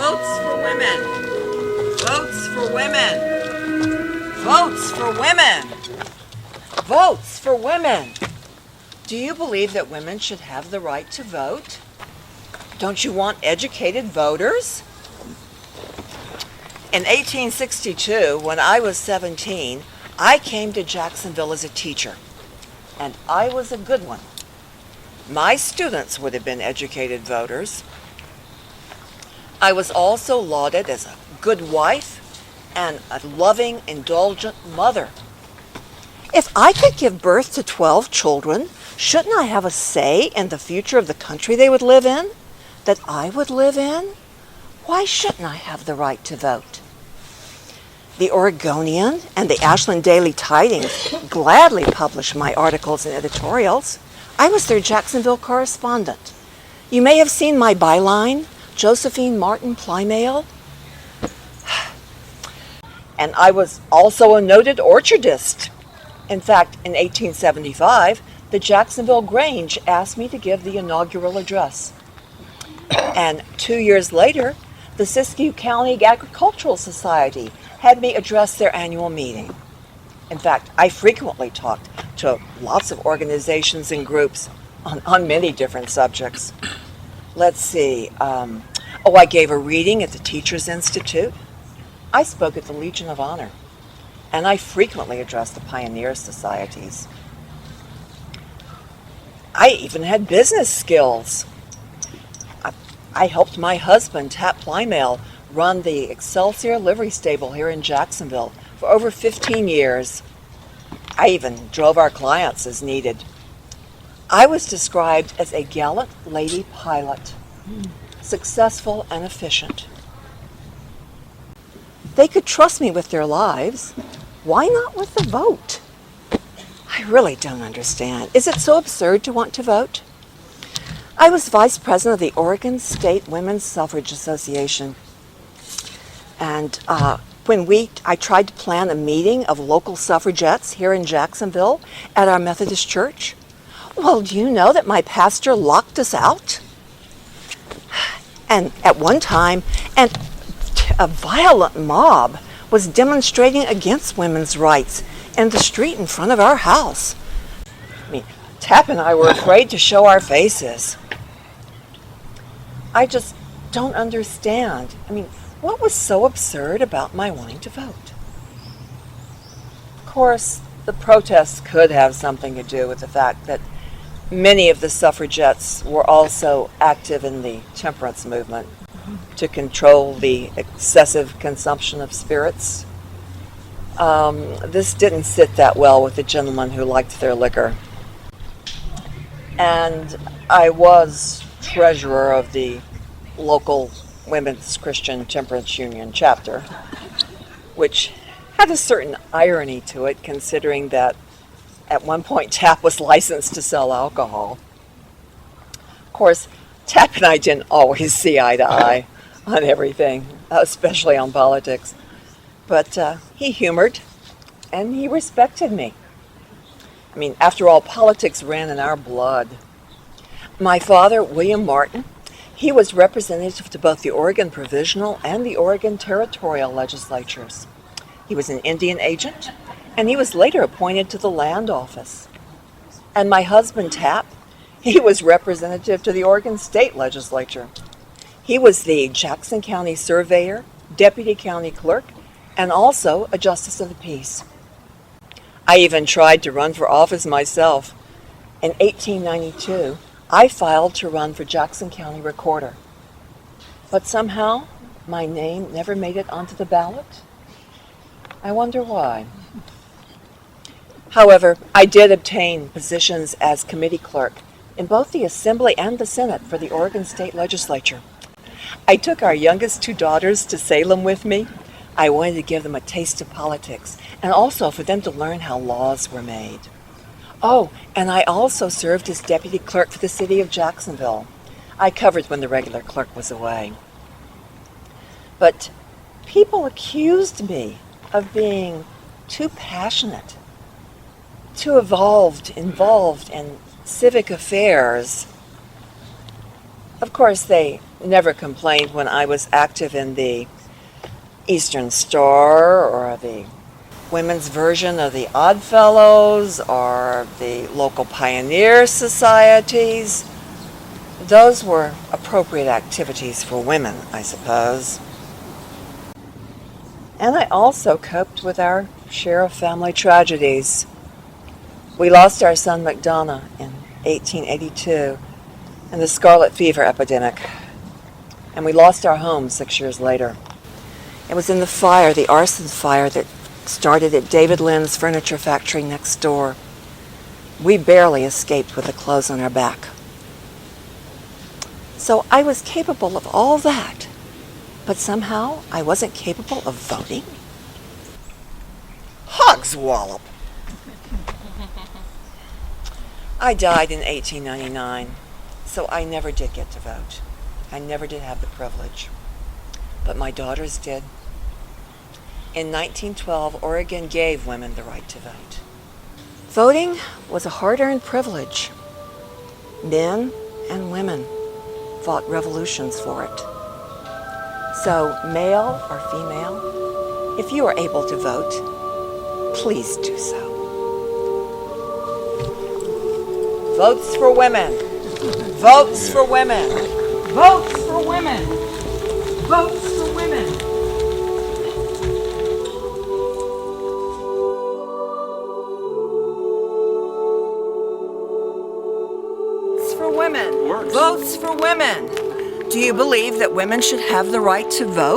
Votes for women. Votes for women. Votes for women. Votes for women. Do you believe that women should have the right to vote? Don't you want educated voters? In 1862, when I was 17, I came to Jacksonville as a teacher, and I was a good one. My students would have been educated voters. I was also lauded as a good wife and a loving, indulgent mother. If I could give birth to 12 children, shouldn't I have a say in the future of the country they would live in, that I would live in? Why shouldn't I have the right to vote? The Oregonian and the Ashland Daily Tidings gladly published my articles and editorials. I was their Jacksonville correspondent. You may have seen my byline, Josephine Plymale. And I was also a noted orchardist. In fact, in 1875, the Jacksonville Grange asked me to give the inaugural address. And 2 years later, the Siskiyou County Agricultural Society had me address their annual meeting. In fact, I frequently talked to lots of organizations and groups on many different subjects. Let's see. I gave a reading at the Teachers Institute. I spoke at the Legion of Honor. And I frequently addressed the pioneer societies. I even had business skills. I helped my husband, Tap Plymale, run the Excelsior livery stable here in Jacksonville for over 15 years. I even drove our clients as needed. I was described as a gallant lady pilot, successful and efficient. They could trust me with their lives. Why not with the vote? I really don't understand. Is it so absurd to want to vote? I was vice president of the Oregon State Women's Suffrage Association. And when I tried to plan a meeting of local suffragettes here in Jacksonville at our Methodist church, well, do you know that my pastor locked us out? And at one time, a violent mob was demonstrating against women's rights in the street in front of our house. Tap and I were afraid to show our faces. I just don't understand. What was so absurd about my wanting to vote? Of course, the protests could have something to do with the fact that many of the suffragettes were also active in the temperance movement to control the excessive consumption of spirits. This didn't sit that well with the gentlemen who liked their liquor. And I was treasurer of the local Women's Christian Temperance Union chapter, which had a certain irony to it, considering that at one point Tap was licensed to sell alcohol. Of course, Tap and I didn't always see eye to eye on everything, especially on politics. But he humored and he respected me. After all, politics ran in our blood. My father, William Martin, he was representative to both the Oregon Provisional and the Oregon Territorial legislatures. He was an Indian agent, and he was later appointed to the Land Office. And my husband, Tap, he was representative to the Oregon State Legislature. He was the Jackson County Surveyor, Deputy County Clerk, and also a Justice of the Peace. I even tried to run for office myself. In 1892, I filed to run for Jackson County Recorder. But somehow, my name never made it onto the ballot. I wonder why. However, I did obtain positions as committee clerk in both the Assembly and the Senate for the Oregon State Legislature. I took our youngest two daughters to Salem with me. I wanted to give them a taste of politics and also for them to learn how laws were made. Oh, and I also served as deputy clerk for the city of Jacksonville. I covered when the regular clerk was away. But people accused me of being too passionate, too involved in civic affairs. Of course, they never complained when I was active in the Eastern Star or the women's version of the Odd Fellows or the local pioneer societies. Those were appropriate activities for women, I suppose. And I also coped with our share of family tragedies. We lost our son McDonough in 1882 in the scarlet fever epidemic, and we lost our home 6 years later. It was in the fire, the arson fire that started at David Lynn's furniture factory next door. We barely escaped with the clothes on our back. So I was capable of all that, but somehow I wasn't capable of voting? Hogswallop! I died in 1899, so I never did get to vote. I never did have the privilege. But my daughters did. In 1912, Oregon gave women the right to vote. Voting was a hard-earned privilege. Men and women fought revolutions for it. So, male or female, if you are able to vote, please do so. Votes for women. Votes for women. Votes for women. Votes for women. Votes for women. Votes for women. Do you believe that women should have the right to vote?